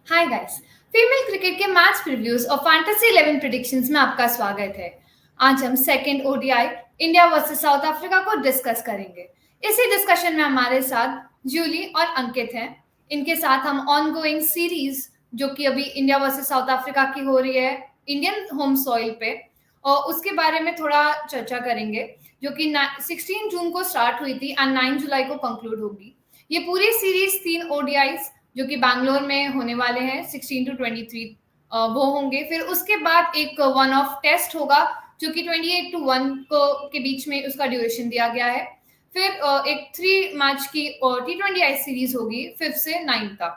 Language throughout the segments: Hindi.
Hi guys. फीमेल क्रिकेट के मैच प्रीव्यूज और फैंटेसी 11 प्रेडिक्शंस में आपका स्वागत है। आज हम second ODI India versus south Africa को डिस्कस करेंगे। इसी डिस्कशन में हमारे साथ जूली और अंकित हैं। इनके साथ हम ऑनगोइंग सीरीज जो कि अभी इंडिया वर्सेस साउथ अफ्रीका की हो रही है इंडियन होम सॉइल पे, और उसके बारे में थोड़ा चर्चा करेंगे, जो कि 16 जून को स्टार्ट हुई थी एंड 9 जुलाई को कंक्लूड होगी। ये पूरी सीरीज 3 ओडीआईज जो कि बैंगलोर में होने वाले हैं 16 टू 23 वो होंगे। फिर उसके बाद एक वन ऑफ टेस्ट होगा जो कि 28 टू 1 को के बीच में उसका ड्यूरेशन दिया गया है। फिर एक 3 मैच की T20 आई सीरीज होगी 5 से 9 तक।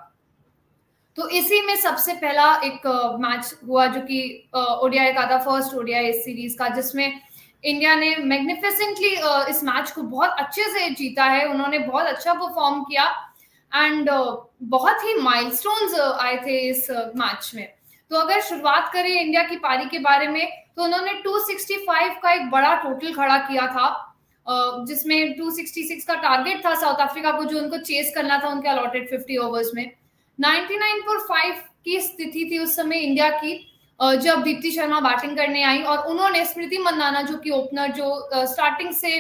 तो इसी में सबसे पहला एक मैच हुआ जो कि ओडीआई का था, फर्स्ट ओडीआई इस सीरीज का, जिसमें इंडिया ने मैग्निफिसेंटली इस मैच को बहुत अच्छे से जीता है। उन्होंने बहुत अच्छा परफॉर्म किया एंड बहुत ही माइलस्टोन्स आए थे इस मैच में। तो अगर शुरुआत करें इंडिया की पारी के बारे में, तो उन्होंने 265 का एक बड़ा टोटल खड़ा किया था, जिसमें 266 का टारगेट था साउथ अफ्रीका को, जो उनको चेस करना था उनके अलॉटेड 50 ओवर्स में। 99 की स्थिति थी उस समय इंडिया की, जब दीप्ति शर्मा बैटिंग करने आई और उन्होंने स्मृति मंदाना जो कि ओपनर, जो स्टार्टिंग से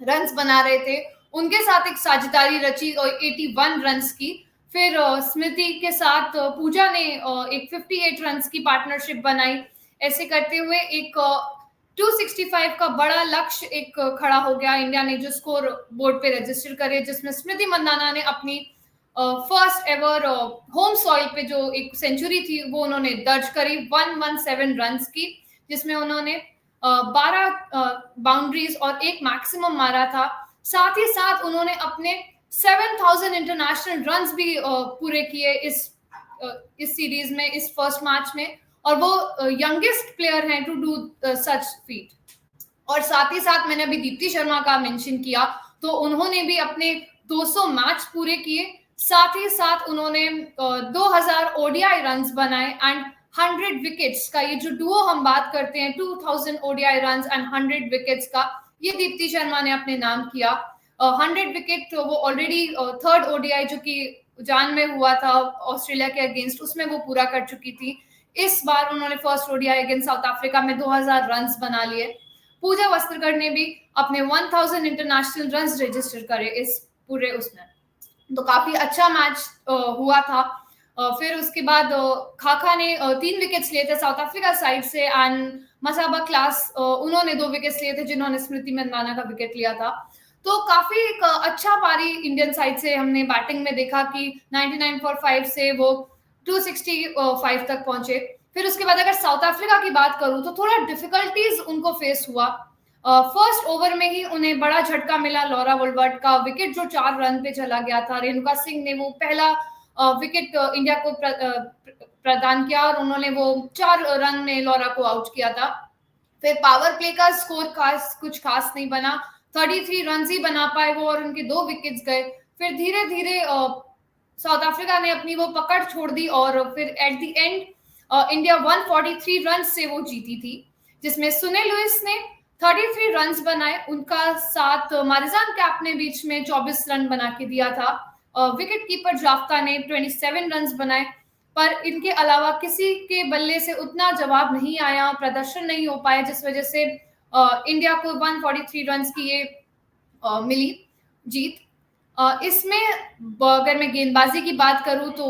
रन्स बना रहे थे, उनके साथ एक साझेदारी रची और 81 रन्स की। फिर स्मृति के साथ पूजा ने एक 58 रन्स की पार्टनरशिप बनाई। ऐसे करते हुए एक 265 का बड़ा लक्ष्य एक खड़ा हो गया। इंडिया ने जो स्कोर बोर्ड पे रजिस्टर करे, जिसमें स्मृति मंदाना ने अपनी फर्स्ट एवर होम सॉइल पे जो एक सेंचुरी थी वो उन्होंने दर्ज करी 117 रन्स की, जिसमें उन्होंने 12 बाउंड्रीज और एक मैक्सिमम मारा था। साथ ही साथ उन्होंने अपने 7000 इंटरनेशनल रन्स भी पूरे किए इस सीरीज में, इस फर्स्ट मैच में, और वो यंगेस्ट प्लेयर हैं टू डू सच फीट। और साथ ही साथ मैंने अभी दीप्ति शर्मा का मेंशन किया, तो उन्होंने भी अपने 200 मैच पूरे किए। साथ ही साथ उन्होंने 2000 ओडीआई रन्स बनाए एंड 100 विकेट्स का, ये जो डुओ हम बात करते हैं 2000 ओडीआई रन्स एंड 100 विकेट्स का, ये दीप्ति शर्मा ने अपने नाम किया। 100 विकेट वो ऑलरेडी थर्ड ओडीआई जो कि जान में हुआ था ऑस्ट्रेलिया के अगेंस्ट, उसमें वो पूरा कर चुकी थी। इस बार उन्होंने first ODI against South Africa में 2000 रन्स बना लिए। पूजा वस्त्रकर ने भी अपने 1000 इंटरनेशनल रन्स रजिस्टर करे इस पूरे उसमें। तो काफी अच्छा मैच हुआ था। फिर उसके बाद खाखा ने 3 विकेट्स लिए थे साउथ अफ्रीका साइड से एंड मसाबा क्लास उन्होंने 2 विकेट्स लिए थे, जिन्होंने स्मृति मंदाना का विकेट लिया था। तो काफी एक अच्छा पारी इंडियन साइड से हमने बैटिंग में देखा कि 99 फॉर 5 से वो 265 तक पहुंचे। फिर उसके बाद अगर साउथ अफ्रीका की बात करूं तो थोड़ा डिफिकल्टीज उनको फेस हुआ। फर्स्ट ओवर में ही उन्हें बड़ा झटका मिला लॉरा वुलवर्ट का विकेट, जो 4 रन पे चला गया था। रेणुका सिंह ने वो पहला विकेट इंडिया को प्रदान किया और उन्होंने वो 4 रन में लॉरा को आउट किया था। फिर पावर प्ले का स्कोर कुछ खास नहीं बना, 33 रन ही बना पाए वो और उनके 2 विकेट्स गए। फिर धीरे धीरे साउथ अफ्रीका ने अपनी वो पकड़ छोड़ दी और फिर at the end India 143 run से वो जीती थी, जिसमें सुने लुइस ने 33 रन बनाए, उनका साथ मारिजान कैप ने बीच में 24 रन बना के दिया था। विकेट कीपर जाफ्ता ने 27 रन बनाए, पर इनके अलावा किसी के बल्ले से उतना जवाब नहीं आया, प्रदर्शन नहीं हो पाया, जिस वजह से इंडिया को 143 रन की ये मिली जीत। इसमें अगर मैं गेंदबाजी की बात करूं तो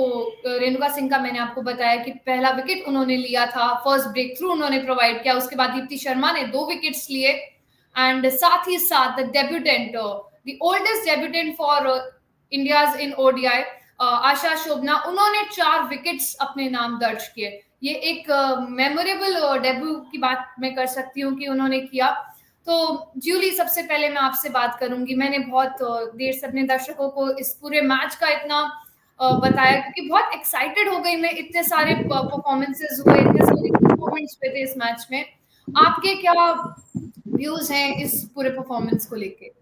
रेणुका सिंह का मैंने आपको बताया कि पहला विकेट उन्होंने लिया था, फर्स्ट ब्रेक थ्रू उन्होंने प्रोवाइड किया। उसके बाद दीप्ति शर्मा ने 2 विकेट्स लिए एंड साथ ही साथ the debutante, the oldest debutante for India's in ODI, Asha Shobhana, उन्होंने 4 विकेट्स अपने नाम दर्ज किए। ये एक मेमोरेबल डेब्यू की बात मैं कर सकती हूँ कि उन्होंने किया। तो जूली, सबसे पहले मैं आपसे बात करूंगी। मैंने बहुत देर से अपने दर्शकों को इस पूरे मैच का इतना बताया क्योंकि बहुत एक्साइटेड हो गई मैं, इतने सारे परफॉर्मेंसेस हुए, इतने सारे परफॉर्मेंस हुए थे इस मैच में। आपके क्या व्यूज हैं इस पूरे परफॉर्मेंस को लेके?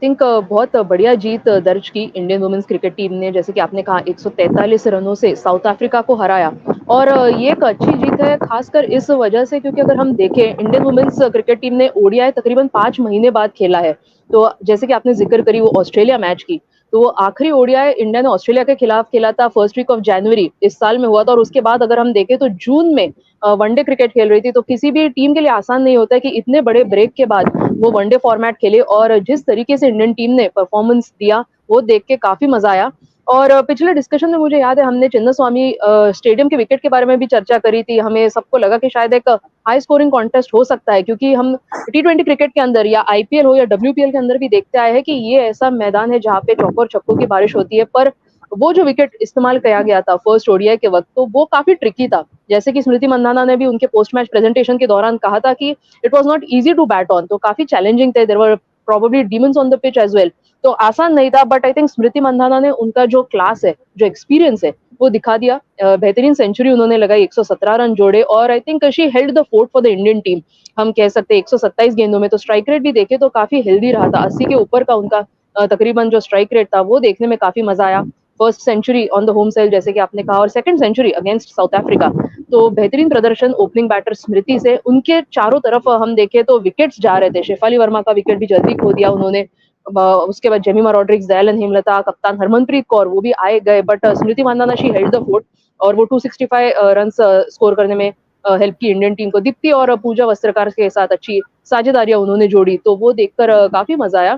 थिंक बहुत बढ़िया जीत दर्ज की इंडियन वुमेन्स क्रिकेट टीम ने। जैसे कि आपने कहा 143 रनों से साउथ अफ्रीका को हराया और ये एक अच्छी जीत है, खासकर इस वजह से क्योंकि अगर हम देखें इंडियन वुमेन्स क्रिकेट टीम ने ओडीआई तकरीबन 5 महीने बाद खेला है। तो जैसे कि आपने जिक्र करी वो ऑस्ट्रेलिया मैच की, तो वो आखिरी ओडीआई इंडिया ने ऑस्ट्रेलिया के खिलाफ खेला था फर्स्ट वीक ऑफ जनवरी इस साल में हुआ था, और उसके बाद अगर हम देखें तो जून में वनडे क्रिकेट खेल रही थी। तो किसी भी टीम के लिए आसान नहीं होता है कि इतने बड़े ब्रेक के बाद वो वनडे फॉर्मेट खेले, और जिस तरीके से इंडियन टीम ने परफॉर्मेंस दिया वो देख के काफी मजा आया। और पिछले डिस्कशन में मुझे याद है हमने चिन्नास्वामी स्टेडियम के विकेट के बारे में भी चर्चा करी थी। हमें सबको लगा कि शायद एक हाई स्कोरिंग कॉन्टेस्ट हो सकता है, क्योंकि हम टी20 क्रिकेट के अंदर या आईपीएल हो या डब्ल्यूपीएल के अंदर भी देखते आए हैं कि ये ऐसा मैदान है जहाँ पे चौकों और छक्कों की बारिश होती है। पर वो जो विकेट इस्तेमाल किया गया था फर्स्ट ओडीआई के वक्त, तो वो काफी ट्रिकी था। जैसे कि स्मृति मंधाना ने भी उनके पोस्ट मैच प्रेजेंटेशन के दौरान कहा था कि it was not easy to bat on, तो काफी चैलेंजिंग थे। There were probably demons on the pitch as well, तो आसान नहीं था। But I think Smriti Mandhana ने उनका जो क्लास है, जो एक्सपीरियंस है, वो दिखा दिया। बेहतरीन सेंचुरी उन्होंने लगाई, 117 रन जोड़े, और I think she held the fort for the Indian team. हम कह सकते हैं 127 गेंदों में, तो स्ट्राइक रेट भी देखे तो काफी हेल्दी रहा था, 80 के ऊपर का उनका तकरीबन जो स्ट्राइक रेट था, वो देखने में काफी मजा आया। First century on the home side जैसे कि आपने कहा, और second century against South Africa, तो बेहतरीन प्रदर्शन ओपनिंग बैटर स्मृति से। उनके चारों तरफ हम देखें तो विकेट्स जा रहे थे। शेफाली वर्मा का विकेट भी जल्दी खो दिया उन्होंने, उसके बाद जेमिमा रॉड्रिक्स, दयालन हेमलता, कप्तान हरमनप्रीत कौर, वो भी आए गए, but Smriti Mandhana she held the fort, और वो 265 रन स्कोर करने में हेल्प की इंडियन टीम को। दीप्ति और पूजा वस्त्रकार के साथ अच्छी साझेदारियां उन्होंने जोड़ी, तो वो देखकर काफी मजा आया।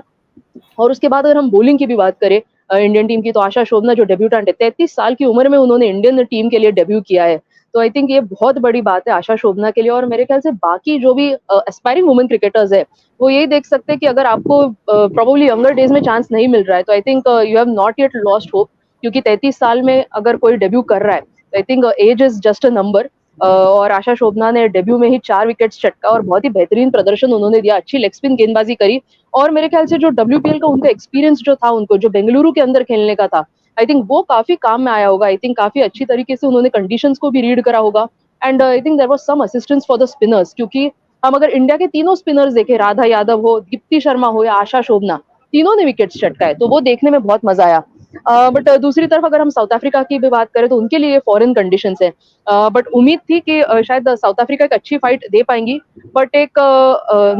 और उसके बाद अगर हम बॉलिंग की भी बात करें इंडियन टीम की, तो आशा शोभना जो डेब्यूटेंट है, 33 साल की उम्र में उन्होंने इंडियन टीम के लिए डेब्यू किया है। तो आई थिंक ये बहुत बड़ी बात है आशा शोभना के लिए। और मेरे ख्याल से बाकी जो भी एस्पायरिंग वुमेन क्रिकेटर्स है, वो यही देख सकते हैं कि अगर आपको प्रोबेबली यंगर डेज में चांस नहीं मिल रहा है, तो I think you have not yet lost hope, क्योंकि 33 साल में अगर कोई डेब्यू कर रहा है, I think age is just a number. और आशा शोभना ने डेब्यू में ही 4 विकेट्स चटका, और बहुत ही बेहतरीन प्रदर्शन उन्होंने दिया, अच्छी लेग स्पिन गेंदबाजी करी। और मेरे ख्याल से जो डब्ल्यूपीएल का उनका एक्सपीरियंस जो था, उनको जो बेंगलुरु के अंदर खेलने का था, आई थिंक वो काफी काम में आया होगा। आई थिंक काफी अच्छी तरीके से उन्होंने कंडीशंस को भी रीड करा होगा। And I think there was some assistance for the spinners, क्योंकि हम अगर इंडिया के तीनों स्पिनर्स देखें, राधा यादव हो, दीप्ति शर्मा हो या आशा शोभना, तीनों ने विकेट्स चटकाए, तो वो देखने में बहुत मजा आया। बट दूसरी तरफ अगर हम साउथ अफ्रीका की भी बात करें, तो उनके लिए फॉरेन कंडीशंस है। बट उम्मीद थी कि शायद साउथ अफ्रीका एक अच्छी फाइट दे पाएंगी। बट एक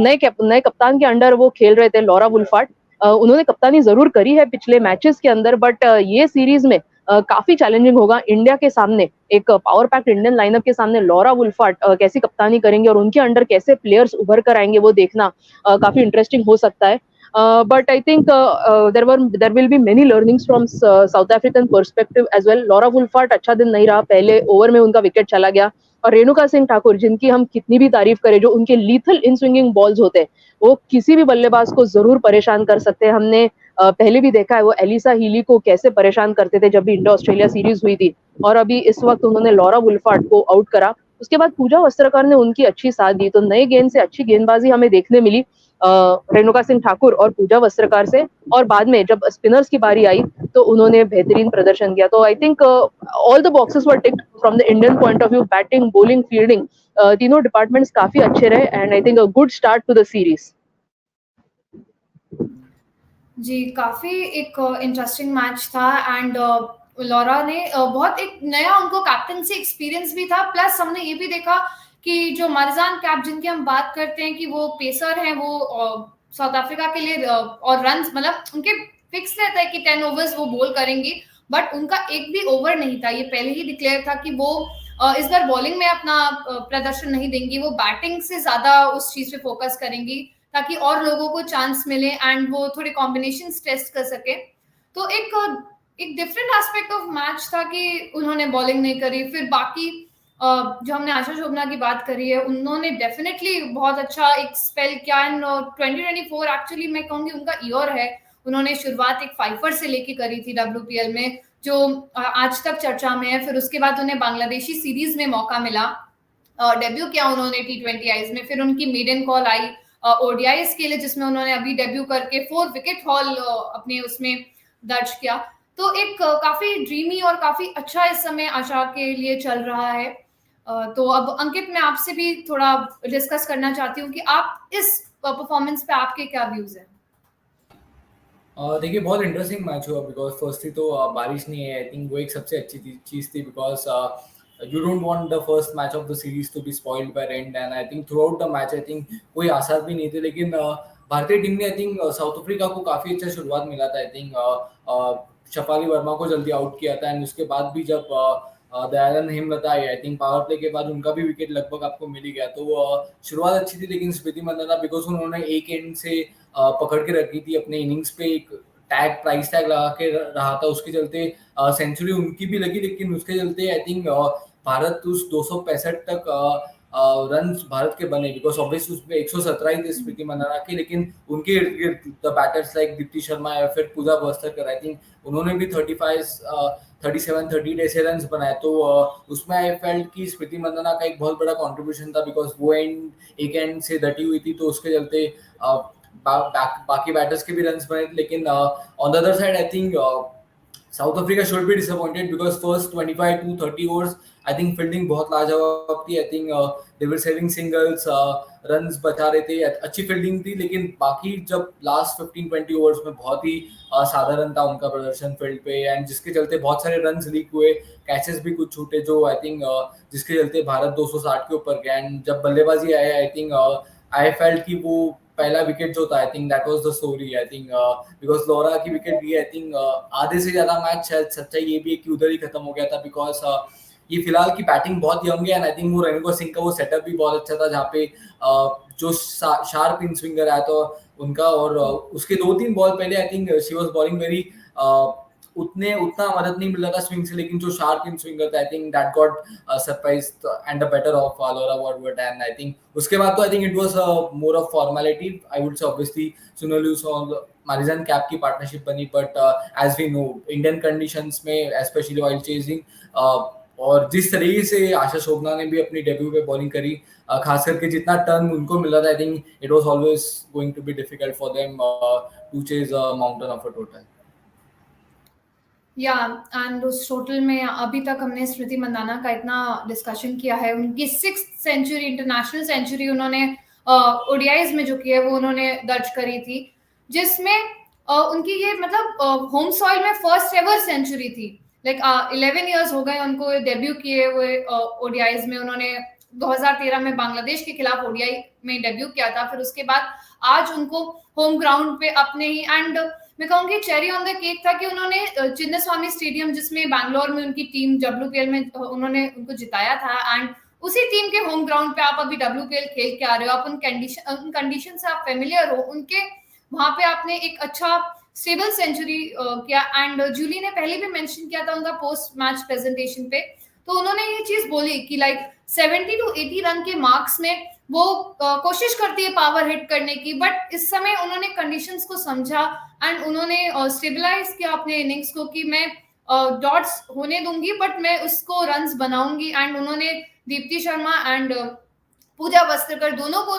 नए कप्तान के अंडर वो खेल रहे थे, लॉरा वुल्फार्ट। उन्होंने कप्तानी जरूर करी है पिछले मैचेस के अंदर, बट ये सीरीज में काफी चैलेंजिंग होगा इंडिया के सामने। एक पावर पैक्ड इंडियन लाइनअप के सामने लॉरा वुल्फार्ट कैसी कप्तानी करेंगे, और उनके अंडर कैसे प्लेयर्स उभर कर आएंगे, वो देखना काफी इंटरेस्टिंग हो सकता है। But I think there will be many learnings from South African perspective as well. Laura Wolfart अच्छा दिन नहीं रहा, पहले ओवर में उनका विकेट चला गया। और रेणुका सिंह ठाकुर, जिनकी हम कितनी भी तारीफ करें, जो उनके लीथल इन स्विंगिंग बॉल्स होते हैं, वो किसी भी बल्लेबाज को जरूर परेशान कर सकते हैं। हमने पहले भी देखा है वो एलिसा हीली को कैसे परेशान करते थे जब भी इंडिया ऑस्ट्रेलिया सीरीज हुई थी, और अभी इस वक्त उन्होंने लॉरा वुल्फार्ट को आउट करा। उसके बाद पूजा वस्त्रकर ने उनकी अच्छी साथ दी, तो नए गेंद से अच्छी गेंदबाजी हमें देखने मिली रेणुका सिंह ठाकुर और पूजा वस्त्रकार से। और बाद में जब स्पिनर्स की बारी आई, तो उन्होंने बेहतरीन प्रदर्शन किया। तो I think all the boxes were ticked from the Indian point of view, batting, bowling, fielding, तीनों डिपार्टमेंट्स काफी अच्छे रहे, and I think a good start to the series. जी, काफी एक इंटरेस्टिंग मैच था। एंड लॉरा ने बहुत एक नया, उनको कैप्टनसी एक्सपीरियंस भी था। प्लस हमने ये भी देखा कि जो मरजान कैप, जिनकी हम बात करते हैं कि वो पेसर हैं, वो साउथ अफ्रीका के लिए और रन मतलब उनके फिक्स रहता है कि 10 ओवर्स वो बॉल करेंगी, बट उनका एक भी ओवर नहीं था। ये पहले ही डिक्लेयर था कि वो इस बार बॉलिंग में अपना प्रदर्शन नहीं देंगी, वो बैटिंग से ज्यादा उस चीज पे फोकस करेंगी, ताकि और लोगों को चांस मिले एंड वो थोड़े कॉम्बिनेशन टेस्ट कर सके। तो एक डिफरेंट एस्पेक्ट ऑफ मैच था कि उन्होंने बॉलिंग नहीं करी। फिर बाकी जो हमने आशा शोभना की बात करी है, उन्होंने डेफिनेटली बहुत अच्छा एक स्पेल किया। एंड 2024 एक्चुअली मैं कहूँगी उनका ईयर है। उन्होंने शुरुआत एक फाइफर से लेके करी थी डब्ल्यूपीएल में, जो आज तक चर्चा में है। फिर उसके बाद उन्हें बांग्लादेशी सीरीज में मौका मिला, डेब्यू किया उन्होंने T20 आईज में। फिर उनकी मेडन कॉल आई ओडीआईज के लिए, जिसमें उन्होंने अभी डेब्यू करके 4 विकेट हॉल अपने उसमें दर्ज किया। तो एक काफी ड्रीमी और काफी अच्छा इस समय आशा के लिए चल रहा है। तो अब अंकित, मैं आपसे भी थोड़ा डिस्कस करना चाहती हूँ कि आप इस परफॉर्मेंस पे आपके क्या व्यूज हैं। देखिए, बहुत इंटरेस्टिंग मैच हुआ, बिकॉज फर्स्टली तो बारिश नहीं है। आई थिंक वो एक सबसे अच्छी चीज़ थी, because you don't want the first match of the series to be spoiled by rain. And I think throughout the match I think कोई आसार भी नहीं थे, लेकिन भारतीय टीम ने आई थिंक साउथ अफ्रीका को काफी अच्छा शुरुआत मिला था। आई थिंक शफाली वर्मा को जल्दी आउट किया था एंड उसके बाद भी जब Dayanand Hemlata I think power play के बाद उनका भी विकेट लगभग आपको मिल ही गया। तो शुरुआत अच्छी थी, लेकिन स्मृति मंदाना बिकॉज उन्होंने एक एंड से पकड़ के रखी थी अपने इनिंग्स पे, एक प्राइस टैग लगा के रहा था, उसके चलते सेंचुरी उनकी भी लगी, लेकिन उसके चलते आई थिंक भारत उस 265 तक रन भारत के बने बिकॉज ऑब्वियसली उसमें 117 ही थे स्मृति मंदाना के, लेकिन उनके इर्द गिर्द the batters like Deepti Sharma या फिर पूजा बस्तर आई थिंक उन्होंने भी 37-30 ऐसे रन बनाए। तो उसमें आई फेल्ट कि स्मृति मंदाना का एक बहुत बड़ा कंट्रीब्यूशन था बिकॉज वो एक एंड से डटी हुई थी, तो उसके चलते बाकी बैटर्स के भी रन बने थे। लेकिन on the other side I think south Africa should be disappointed because first 25 to 30 overs I think fielding बहुत लाजवाब थी। I think they were saving singles, runs बचा रहे थे, अच्छी फील्डिंग थी, लेकिन बाकी जब लास्ट 15-20 ओवर्स में बहुत ही साधारण था उनका प्रदर्शन फील्ड पे, एंड जिसके चलते बहुत सारे रन्स लीक हुए, कैचेस भी कुछ छूटे, जो आई थिंक जिसके चलते भारत 260 के ऊपर गया। एंड जब बल्लेबाजी आया आई थिंक आई फेल्ट कि वो पहला विकेट जो था I think that was the story. I think because Laura की विकेट गई, आई थिंक आधे से ज्यादा मैच शायद सच्चाई ये भी है कि उधर ही खत्म हो गया था बिकॉज ये फिलहाल की बैटिंग बहुत यंग है एंड आई थिंक वो रेणुका सिंह का वो सेटअप भी बहुत अच्छा था, जहाँ पे जो शार्प इन स्विंगर आया था उनका, और उसके 2-3 बॉल पहले आई think she was bowling very उतना मदद नहीं मिल रहा था स्विंग से, लेकिन जो शार्प इन स्विंगर था I think that got surprised and a better of Laura Wolvaardt. And I think उसके बाद तो I think it was more of formality. I would say obviously Sune Luus और मारिजन कैप की पार्टनरशिप बनी, but as we know Indian conditions में स्पेशली वाइल्ड चेजिंग और जिस तरीके से आशा शोभना ने भी अपनी डेब्यू पे बॉलिंग करी, खास करके जितना टर्न उनको मिला था I think it was always going to be difficult for them to chase a mountain of a total. या एंड उस टोटल में अभी तक हमने स्मृति मंदाना का इतना डिस्कशन किया है, उनकी 6th सेंचुरी, इंटरनेशनल सेंचुरी उन्होंने ओडीआईज में जो की है वो उन्होंने दर्ज करी थी, जिसमें उनकी ये मतलब होम सॉइल में फर्स्ट एवर सेंचुरी थी। लाइक 11 इयर्स हो गए उनको डेब्यू किए हुए ओडीआईज में। उन्होंने 2013 में बांग्लादेश के खिलाफ ओडीआई में डेब्यू किया था, फिर उसके बाद आज उनको होम ग्राउंड पे अपने ही, एंड मैं कहूँगी चेरी ऑन द केक था कि उन्होंने चिन्नास्वामी स्टेडियम, जिसमें बैंगलोर में उनकी टीम WPL में उन्होंने उनको जिताया था, एंड उसी टीम के होम ग्राउंड पे आप अभी WPL खेल के आ रहे हो, आप उन कंडीशन से आप फेमिलियर हो, उनके वहां पे आपने एक अच्छा स्टेबल सेंचुरी किया। एंड जूली ने पहले भी मेंशन किया था उनका पोस्ट मैच प्रेजेंटेशन पे, तो उन्होंने ये चीज बोली कि लाइक 70 to 80 रन के मार्क्स में वो कोशिश करती है पावर हिट करने की, बट इस समय उन्होंने कंडीशंस को समझा एंड उन्होंने स्टेबलाइज किया अपने इनिंग्स को कि मैं डॉट्स होने दूंगी बट मैं उसको रन्स बनाऊंगी। एंड उन्होंने दीप्ति शर्मा एंड पूजा वस्त्रकर दोनों को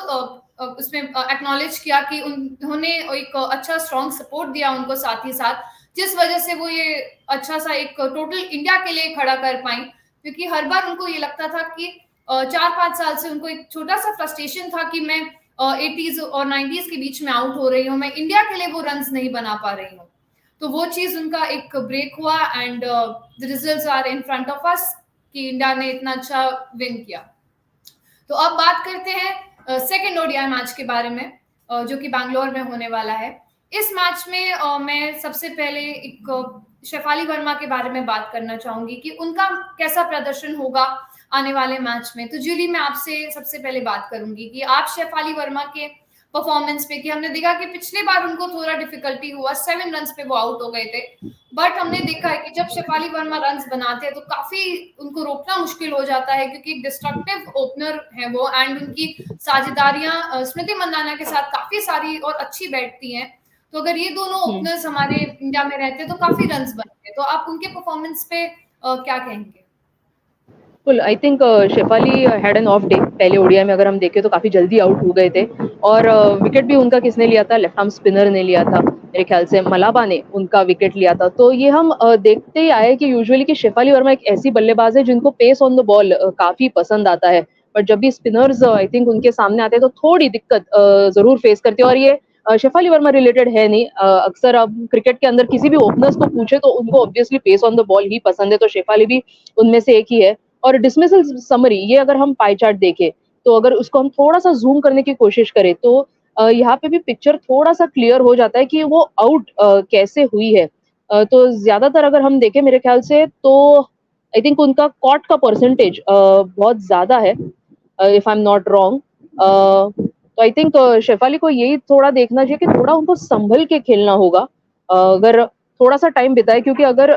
उसमें एक्नॉलेज किया कि उन्होंने एक अच्छा स्ट्रॉन्ग सपोर्ट दिया उनको, साथ ही साथ जिस वजह से वो ये अच्छा सा एक टोटल इंडिया के लिए खड़ा कर पाई, क्योंकि हर बार उनको ये लगता था कि 4-5 साल से उनको एक छोटा सा फ्रस्ट्रेशन था कि मैं 80s और 90s के बीच में आउट हो रही हूँ, मैं इंडिया के लिए वो रन्स नहीं बना पा रही हूँ। तो वो चीज उनका एक ब्रेक हुआ and the results are in front of us कि इंडिया ने इतना अच्छा विन किया। तो अब बात करते हैं सेकेंड ओडीआई मैच के बारे में, जो कि बैंगलोर में होने वाला है। इस मैच में मैं सबसे पहले एक शेफाली वर्मा के बारे में बात करना चाहूंगी कि उनका कैसा प्रदर्शन होगा आने वाले मैच में। तो जूली, मैं आपसे सबसे पहले बात करूंगी कि आप शेफाली वर्मा के परफॉर्मेंस पे, कि हमने देखा कि पिछले बार उनको थोड़ा डिफिकल्टी हुआ, 7 रन्स पे वो आउट हो गए थे, बट हमने देखा है कि जब शेफाली वर्मा रन्स बनाते हैं तो काफी उनको रोकना मुश्किल हो जाता है, क्योंकि डिस्ट्रक्टिव ओपनर है वो, एंड उनकी साझेदारियां स्मृति मंदाना के साथ काफी सारी और अच्छी बैठती हैं। तो अगर ये दोनों ओपनर्स हमारे इंडिया में रहते तो काफी रन्स बनते। तो आप उनके परफॉर्मेंस पे क्या कहेंगे? I think Shafali had an off day. पहले ओडीआई में अगर हम देखें तो काफी जल्दी आउट हो गए थे, और विकेट भी उनका किसने लिया था? लेफ्ट आर्म स्पिनर ने लिया था, मेरे ख्याल से मलाबा ने उनका विकेट लिया था। तो ये हम देखते ही आए कि यूजुअली कि शेफाली वर्मा एक ऐसी बल्लेबाज है जिनको पेस ऑन द बॉल काफी पसंद आता है, बट जब भी स्पिनर्स आई थिंक उनके सामने आते हैं तो थोड़ी दिक्कत जरूर फेस करते हैं। और ये शेफाली वर्मा रिलेटेड है नहीं, अक्सर अब क्रिकेट के अंदर किसी भी ओपनर्स को पूछे तो उनको obviously pace on the ball ही पसंद है, तो शेफाली भी उनमें से एक ही है। और डिसमिसल समरी, ये अगर हम पाई चार्ट देखें तो अगर उसको हम थोड़ा सा जूम करने की कोशिश करें तो यहाँ पे भी पिक्चर थोड़ा-सा क्लियर हो जाता है कि वो आउट कैसे हुई है। तो ज़्यादातर अगर हम देखें मेरे ख्याल से तो आई थिंक उनका कॉट का परसेंटेज बहुत ज़्यादा है, if I am not wrong. तो आई थिंक शेफाली को यही थोड़ा देखना चाहिए कि थोड़ा उनको सँभल के खेलना होगा। अगर थोड़ा-सा टाइम बिताए, क्योंकि अगर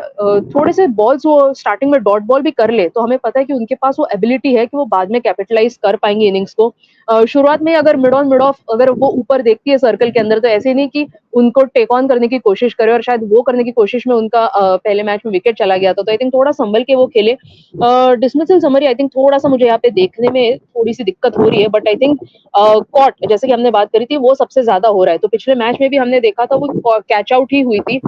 थोड़े से बॉल्स वो स्टार्टिंग में डॉट बॉल भी कर ले, तो हमें पता है कि उनके पास वो एबिलिटी है कि वो बाद में कैपिटलाइज़ कर पाएँगे इनिंग्स को। शुरुआत में अगर मिड ऑन मिड ऑफ अगर वो ऊपर देखती है सर्कल के अंदर, तो ऐसे नहीं कि उनको टेक ऑन करने की कोशिश करे, और शायद वो करने की कोशिश में उनका पहले मैच में विकेट चला गया था। तो आई थिंक थोड़ा सँभल के वो खेले। डिसमिसल समरी आई थिंक थोड़ा-सा मुझे यहाँ पे देखने में थोड़ी-सी दिक्कत हो रही है, बट आई थिंक कॉट जैसे कि हमने बात करी थी, वो सबसे ज़्यादा हो रहा है। तो पिछले मैच में भी हमने देखा था वो कैच आउट ही हुई थी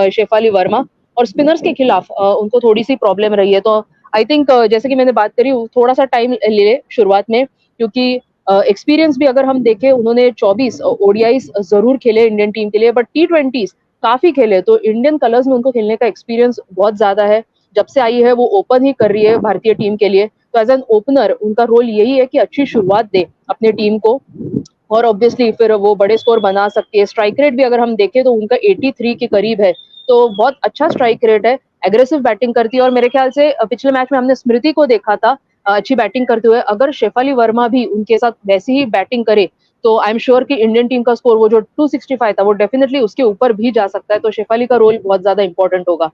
शेफाली वर्मा, और स्पिनर्स के खिलाफ उनको थोड़ी-सी प्रॉब्लम रही है। तो आई थिंक जैसे कि मैंने बात करी, थोड़ा-सा टाइम ले शुरुआत में, क्योंकि एक्सपीरियंस भी अगर हम देखें, उन्होंने 24 ओडीआईज़ ज़रूर खेले इंडियन टीम के लिए, बट टी20s काफ़ी खेले, तो इंडियन कलर्स में उनको खेलने का एक्सपीरियंस बहुत ज़्यादा है। जब से आई है वो ओपन ही कर रही है भारतीय टीम के लिए, तो एज़ एन ओपनर उनका रोल यही है कि अच्छी शुरुआत दे अपनी टीम को, और ऑब्वियसली फिर वो बड़े स्कोर बना सकती है। स्ट्राइक रेट भी अगर हम देखें तो उनका 83 के करीब है, तो बहुत अच्छा स्ट्राइक रेट है। एग्रेसिव बैटिंग करती है, और मेरे ख्याल से पिछले मैच में हमने स्मृति को देखा था अच्छी बैटिंग करते हुए। अगर शेफाली वर्मा भी उनके साथ वैसी ही बैटिंग करे, तो आई एम श्योर कि इंडियन टीम का स्कोर वो जो 265 था, वो डेफिनिटली उसके ऊपर भी जा सकता है। तो शेफाली का रोल बहुत ज़्यादा इम्पोर्टेंट होगा।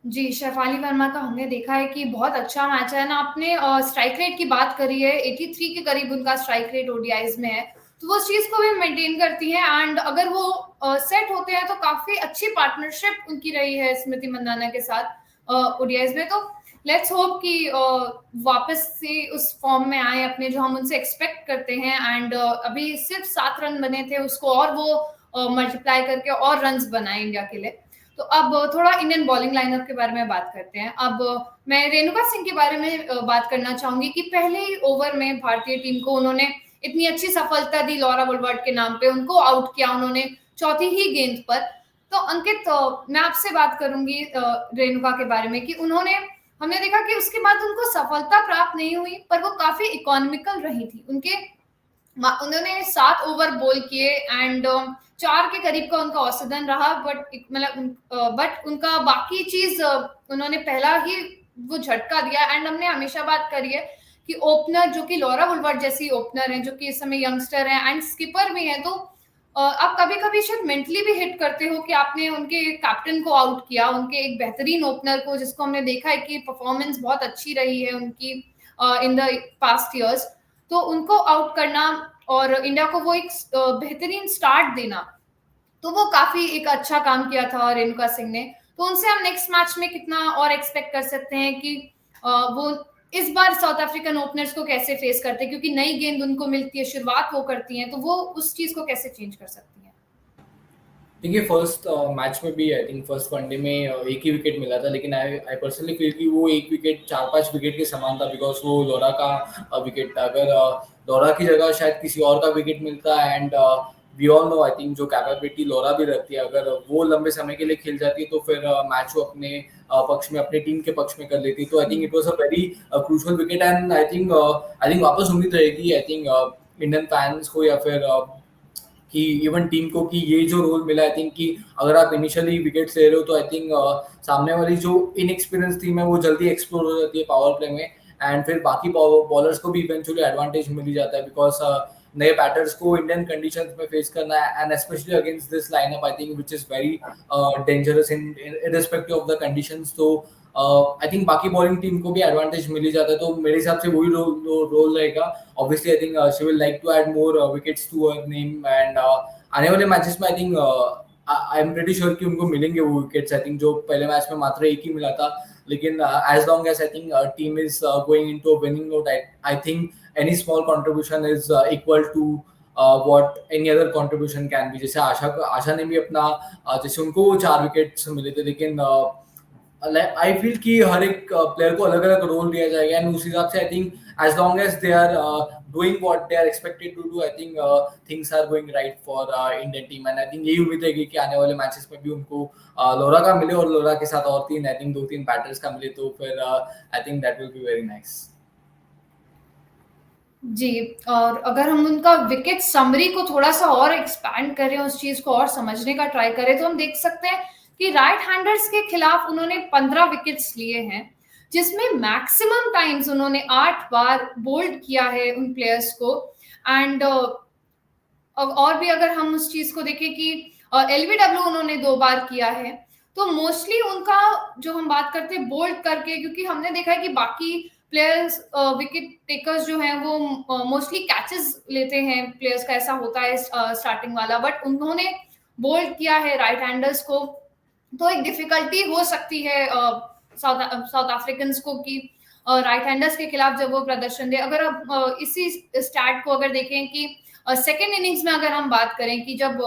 जी, शेफाली वर्मा का हमने देखा है कि बहुत अच्छा मैच है ना। आपने स्ट्राइक रेट की बात करी है, 83 के करीब उनका स्ट्राइक रेट ओडीआईज़ में है, तो वो उस चीज़ को भी मेंटेन करती हैं, एंड अगर वो सेट होते हैं तो काफ़ी अच्छी पार्टनरशिप उनकी रही है स्मृति मंदाना के साथ ओडीआईज़ में। तो लेट्स होप कि वापस से उस फॉर्म में आएँ अपने, जो हम उनसे एक्सपेक्ट करते हैं, एंड अभी सिर्फ 7 रन बने थे, उसको और वो मल्टीप्लाई करके और रन्स बनाएँ इंडिया के लिए। तो अब थोड़ा इंडियन बॉलिंग लाइनअप के बारे में बात करते हैं। अब मैं रेणुका सिंह के बारे में बात करना चाहूंगी कि पहले ही ओवर में भारतीय टीम को उन्होंने इतनी अच्छी सफलता दी लॉरा वुलवर्ड के नाम पे, उनको आउट किया उन्होंने चौथी ही गेंद पर। तो अंकित, मैं आपसे बात करूंगी रेणुका के बारे में कि उन्होंने, हमने देखा कि उसके बाद उनको सफलता प्राप्त नहीं हुई, पर वो काफी इकोनॉमिकल रही थी। उन्होंने 7 ओवर बॉल किए, एंड 4 के करीब का उनका औसतन रहा, बट उनका बाकी चीज उन्होंने पहला ही वो झटका दिया। एंड हमने हमेशा बात करी है कि ओपनर जो कि लॉरा वुलवर्ड जैसी ओपनर है, जो कि इस समय यंगस्टर है एंड स्किपर भी है, तो आप कभी कभी शायद मेंटली भी हिट करते हो कि आपने उनके कैप्टन को आउट किया, उनके एक बेहतरीन ओपनर को, जिसको हमने देखा है कि परफॉर्मेंस बहुत अच्छी रही है उनकी इन द पास्ट ईयर्स। तो उनको आउट करना और इंडिया को वो एक बेहतरीन स्टार्ट देना, तो वो काफी एक अच्छा काम किया था रेणुका सिंह ने। तो उनसे हम नेक्स्ट मैच में कितना और एक्सपेक्ट कर सकते हैं कि वो इस बार साउथ अफ्रीकन ओपनर्स को कैसे फेस करते हैं, क्योंकि नई गेंद उनको मिलती है, शुरुआत वो करती हैं, तो वो उस चीज को कैसे चेंज कर सकती हैं? देखिए, फर्स्ट मैच में भी आई थिंक फर्स्ट वनडे में एक ही विकेट मिला था, लेकिन आई पर्सनली फील कि वो एक विकेट 4-5 विकेट के समान था, बिकॉज वो लोरा का विकेट था। अगर लोरा की जगह शायद किसी और का विकेट मिलता, and we all know I think जो कैपेबिलिटी लोरा भी रखती है, अगर वो लंबे समय के लिए खेल जाती तो फिर मैच वो अपने पक्ष में, अपने टीम के पक्ष में कर लेती। तो I think it was a very crucial wicket, and I think वापस उम्मीद रहेगी आई थिंक इंडियन फैंस को, या फिर कि इवन टीम को, कि ये जो रोल मिला आई थिंक कि अगर आप इनिशियली विकेट्स ले रहे हो तो आई थिंक सामने वाली जो इनएक्सपीरियंस टीम है वो जल्दी एक्सप्लोर हो जाती है पावर प्ले में, एंड फिर बाकी बॉलर्स को भी इवेंचुअली एडवांटेज मिल ही जाता है, बिकॉज नए बैटर्स को इंडियन कंडीशंस में फेस करना है, and specially against this lineup I think which is very dangerous in irrespective of the conditions. तो आई थिंक बाकी बॉलिंग टीम को भी एडवांटेज मिल ही जाता है, तो मेरे हिसाब से वही रोल रहेगा। Obviously I think she will like to add more wickets to her name, and आने वाले मैचेस में I think I am pretty sure कि उनको मिलेंगे वो विकेट्स। आई थिंक जो पहले मैच में मात्र एक ही मिला था, लेकिन as long as I think team is going into a winning note, I think any small contribution is equal to what any other contribution can be. जैसे आशा ने भी अपना जैसे उनको 4 विकेट्स मिले थे, लेकिन आई फील कि हर एक प्लेयर को अलग अलग रोल दिया जाएगा, एंड उस हिसाब से आई think as long as they are doing what they are expected to do, I think things are going right for Indian team. And I think यही उम्मीद है कि आने वाले मैचेस में भी उनको लोरा का मिले, और लोरा के साथ और 3 आई थिंक 2-3 बैटर्स का मिले, तो फिर I think that will be very nice. जी, और अगर हम उनका विकेट समरी को थोड़ा-सा और एक्सपैंड करें, उस चीज़ को और समझने का ट्राई करें, तो हम देख सकते हैं कि राइट हैंडर्स के खिलाफ उन्होंने 15 विकेट्स लिए हैं, जिसमें मैक्सिमम टाइम्स उन्होंने 8 बार बोल्ड किया है उन प्लेयर्स को। एंड और भी अगर हम उस चीज़ को देखें कि एलबीडब्ल्यू उन्होंने 2 बार किया है, तो मोस्टली उनका जो हम बात करते हैं बोल्ड करके, क्योंकि हमने देखा है कि बाकी प्लेयर्स विकेट टेकर्स जो हैं वो मोस्टली कैचेस लेते हैं, प्लेयर्स का ऐसा होता है स्टार्टिंग वाला, बट उन्होंने बोल्ड किया है राइट हैंडर्स को, तो एक डिफिकल्टी हो सकती है साउथ अफ्रीकन्स को कि राइट हैंडर्स के खिलाफ जब वो प्रदर्शन दे। अगर अब इसी स्टैट को अगर देखें कि सेकेंड इनिंग्स में अगर हम बात करें कि जब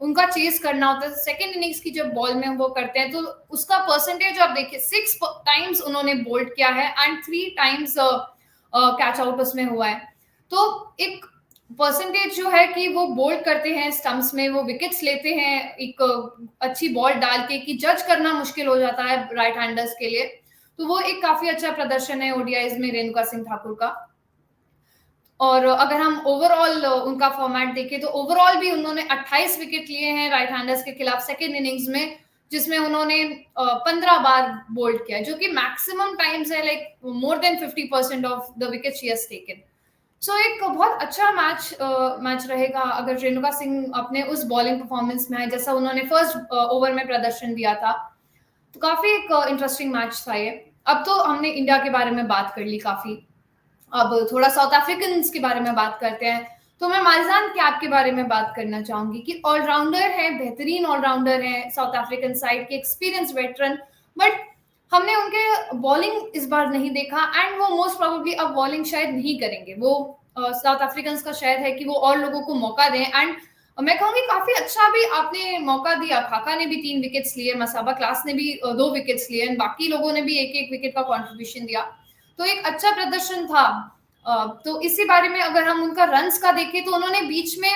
उनका चेस करना होता है, सेकेंड इनिंग्स की जब बॉल में वो करते हैं, तो उसका परसेंटेज आप देखिए 6 टाइम्स उन्होंने बोल्ड किया है एंड 3 टाइम्स कैच आउट उसमें हुआ है। तो एक परसेंटेज जो है कि वो बोल्ड करते हैं स्टंप्स में, वो विकेट्स लेते हैं एक अच्छी बॉल डाल के, कि जज करना मुश्किल हो जाता है राइट हैंडर्स के लिए। तो वो एक काफी अच्छा प्रदर्शन है ओडीआईज में रेणुका सिंह ठाकुर का। और अगर हम ओवरऑल उनका फॉर्मेट देखें, तो ओवरऑल भी उन्होंने 28 विकेट लिए हैं राइट हैंडर्स के खिलाफ सेकेंड इनिंग्स में, जिसमें उन्होंने 15 बार बोल्ड किया, जो कि मैक्सिमम टाइम्स है, like more than 50% of the wicket she has taken. So एक बहुत अच्छा मैच रहेगा अगर रेणुका सिंह अपने उस बॉलिंग परफॉर्मेंस में आए जैसा उन्होंने फर्स्ट ओवर में प्रदर्शन दिया था। तो काफी एक इंटरेस्टिंग मैच था ये। अब तो हमने इंडिया के बारे में बात कर ली काफी, अब थोड़ा साउथ अफ्रीकन्स के बारे में बात करते हैं। तो मैं मारिजान कैप के बारे में बात करना चाहूंगी कि ऑलराउंडर है, बेहतरीन ऑलराउंडर है साउथ अफ्रीकन साइड के, एक्सपीरियंस वेटरन, बट हमने उनके बॉलिंग इस बार नहीं देखा एंड वो मोस्ट प्रोबेबली अब बॉलिंग शायद नहीं करेंगे। वो साउथ अफ्रीकन्स का शायद है कि वो और लोगों को मौका दें, एंड मैं कहूंगी काफी अच्छा भी आपने मौका दिया। खाका ने भी 3 विकेट्स लिए, मसाबा क्लास ने भी 2 विकेट्स लिए, बाकी लोगों ने भी एक एक विकेट का कॉन्ट्रीब्यूशन दिया, तो एक अच्छा प्रदर्शन था। तो इसी बारे में अगर हम उनका रन्स का देखें, तो उन्होंने बीच में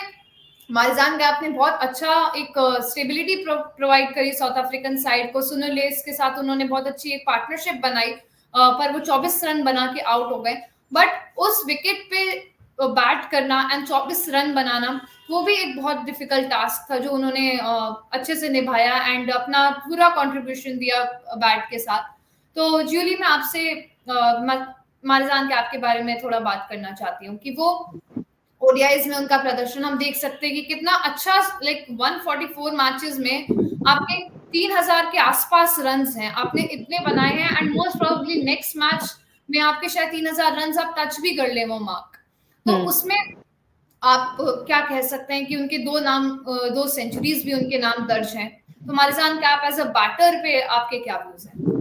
मारिजान गैप ने बहुत अच्छा एक स्टेबिलिटी प्रोवाइड करी साउथ अफ्रीकन साइड को। सुनील लेस के साथ उन्होंने बहुत अच्छी एक पार्टनरशिप बनाई, पर वो 24 रन बना के आउट हो गए। बट उस विकेट पे बैट करना एंड 24 रन बनाना, वो भी एक बहुत डिफिकल्ट टास्क था जो उन्होंने अच्छे से निभाया एंड अपना पूरा कंट्रीब्यूशन दिया बैट के साथ। तो जूली, मैं आपसे मारिजान कैप के बारे में थोड़ा बात करना चाहती हूँ कि वो ओडीआईज में उनका प्रदर्शन हम देख सकते हैं कि कितना अच्छा, लाइक 144 मैचेस में आपके 3000 के आसपास रन्स हैं, आपने इतने बनाए हैं, and most probably next match में आपके शायद 3000 रन्स आप टच भी कर ले वो मार्क। तो उसमें आप क्या कह सकते हैं कि उनके 2 सेंचुरीज भी उनके नाम दर्ज हैं। तो Marizanne Kapp as a batter पे आपके क्या व्यूज हैं?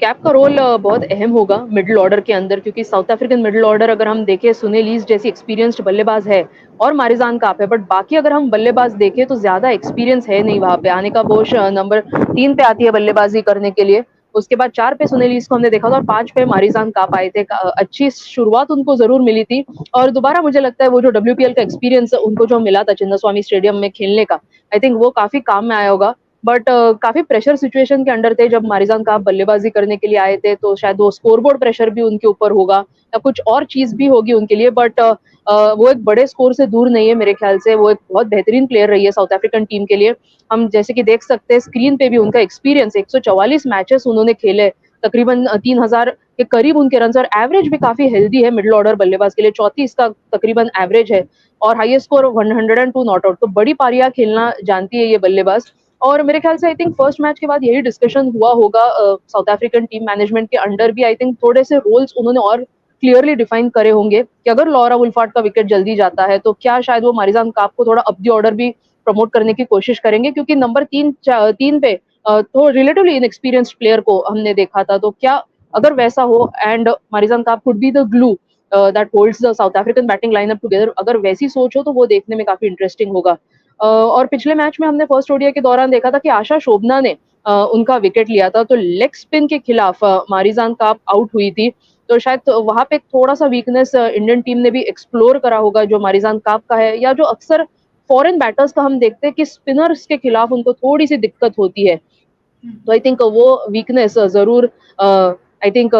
कैप का रोल बहुत अहम होगा मिडिल ऑर्डर के अंदर, क्योंकि साउथ अफ्रीकन मिडिल ऑर्डर अगर हम देखें, सुनील लीज जैसी एक्सपीरियंस्ड बल्लेबाज है और मारिजान काप है, बट बाकी अगर हम बल्लेबाज देखें तो ज्यादा एक्सपीरियंस है नहीं वहां पे। आने का बोश नंबर 3 पे आती है बल्लेबाजी करने के लिए, उसके बाद 4 पे सुनील लीज को हमने देखा था और 5 पे मारिजान काप आए थे। अच्छी शुरुआत उनको जरूर मिली थी और दोबारा मुझे लगता है वो जो WPL का एक्सपीरियंस उनको जो मिला था चिन्नास्वामी स्टेडियम में खेलने का, आई थिंक वो काफी काम में आया होगा। बट काफी प्रेशर सिचुएशन के अंडर थे जब मारिजान काप बल्लेबाजी करने के लिए आए थे, तो शायद वो स्कोरबोर्ड प्रेशर भी उनके ऊपर होगा या कुछ और चीज भी होगी उनके लिए। बट वो एक बड़े स्कोर से दूर नहीं है मेरे ख्याल से, वो एक बहुत बेहतरीन प्लेयर रही है साउथ अफ्रीकन टीम के लिए। हम जैसे कि देख सकते हैं स्क्रीन पे भी उनका एक्सपीरियंस, 144 मैचेस उन्होंने खेले, तकरीबन 3000 के करीब उनके रन, और एवरेज भी काफी हेल्दी है मिडिल ऑर्डर बल्लेबाज के लिए, 34 का तकरीबन एवरेज है और हाईएस्ट स्कोर 102 नॉट आउट। तो बड़ी पारियां खेलना जानती है ये बल्लेबाज। और मेरे ख्याल से आई थिंक फर्स्ट मैच के बाद यही डिस्कशन हुआ होगा साउथ अफ्रीकन टीम मैनेजमेंट के अंडर भी। आई थिंक थोड़े से रोल्स उन्होंने और क्लियरली डिफाइन करे होंगे कि अगर लॉरा वुल्फार्ड का विकेट जल्दी जाता है तो क्या शायद वो मारिजान काप को थोड़ा अप द ऑर्डर भी प्रमोट करने की कोशिश करेंगे, क्योंकि नंबर 3 पे तो रिलेटिवली इनएक्सपीरियंस्ड प्लेयर को हमने देखा था। तो क्या अगर वैसा हो and Marizanne cup could be the glue that holds the south African batting lineup together, अगर वैसी सोच हो तो वो देखने में काफी इंटरेस्टिंग होगा। और पिछले मैच में हमने फर्स्ट ओडीआई के दौरान देखा था कि आशा शोभना ने उनका विकेट लिया था, तो लेग स्पिन के खिलाफ मारिजान काप आउट हुई थी, तो शायद वहां पे थोड़ा सा वीकनेस इंडियन टीम ने भी एक्सप्लोर करा होगा जो मारिजान काप का है, या जो अक्सर फॉरेन बैटर्स का हम देखते हैं कि स्पिनर्स के खिलाफ उनको थोड़ी सी दिक्कत होती है। तो आई थिंक वो वीकनेस जरूर आई थिंक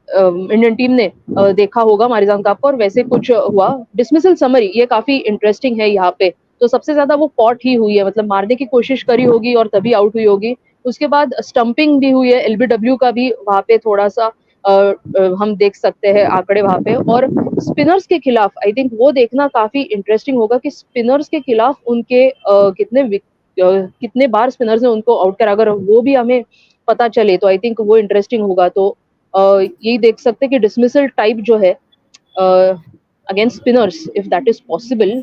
इंडियन टीम ने देखा होगा मारिजान काप को और वैसे कुछ हुआ। डिसमिसल समरी ये काफी इंटरेस्टिंग है यहाँ पे। तो सबसे ज्यादा वो कॉट ही हुई है, मतलब मारने की कोशिश करी होगी और तभी आउट हुई होगी। उसके बाद स्टंपिंग भी हुई है, एलबीडब्ल्यू का भी वहाँ पे थोड़ा सा हम देख सकते हैं आंकड़े वहाँ पे। और स्पिनर्स के खिलाफ आई थिंक वो देखना काफी इंटरेस्टिंग होगा कि स्पिनर्स के खिलाफ उनके कितने बार स्पिनर्स ने उनको आउट करा। अगर वो भी हमें पता चले तो आई थिंक वो इंटरेस्टिंग होगा। तो यही देख सकते हैं कि डिसमिसल टाइप जो है against spinners if that is possible,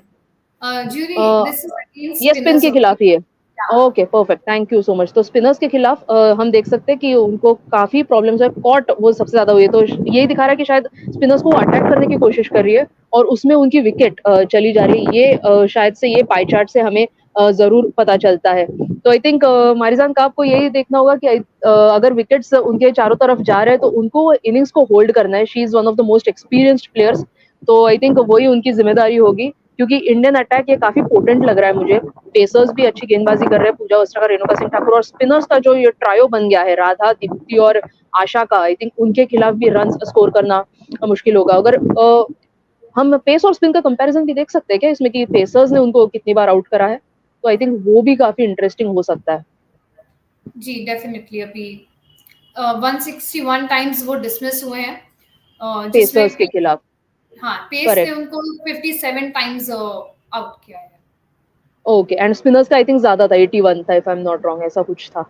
Jury, this is against ये स्पिन spinners के only. खिलाफ ही है। Yeah. Okay perfect, thank you so much. तो स्पिनर्स के खिलाफ हम देख सकते हैं कि उनको काफी प्रॉब्लम्स है, कॉट वो सबसे ज्यादा हुई है। तो यही दिखा रहा है कि शायद स्पिनर्स को अटैक करने की कोशिश कर रही है और उसमें उनकी विकेट चली जा रही है। ये शायद से ये पाई चार्ट से हमें जरूर पता चलता है। तो आई थिंक मारिजान काप को यही देखना होगा कि अगर विकेट्स उनके चारों तरफ जा रहे हैं तो उनको इनिंग्स को होल्ड करना है। She is one of the most experienced players, तो आई थिंक वही उनकी जिम्मेदारी होगी। क्योंकि इंडियन अटैक ये काफी पोटेंट लग रहा है मुझे। पेसर्स भी अच्छी गेंदबाजी कर रहे हैं, पूजा वस्त्रा, रेणुका सिंह ठाकुर, और स्पिनर्स का जो ये ट्रायो बन गया है, राधा, दीप्ति और आशा का, आई थिंक उनके खिलाफ भी रन स्कोर करना मुश्किल होगा। अगर हम पेस और स्पिन का कंपैरिजन भी देख सकते हैं क्या इसमें, कि पेसर्स ने उनको कितनी बार आउट करा है, तो आई थिंक वो भी काफी इंटरेस्टिंग हो सकता है। जी डेफिनेटली अभी 161 टाइम्स वो डिसमिस हुए हैं, जिसमें पेसर्स के खिलाफ हाँ पेस ने करेक्ट। उनको 57 टाइम्स आउट किया है। ओके, एंड स्पिनर्स का आई थिंक ज्यादा था, 81 था if I am not wrong, ऐसा कुछ था।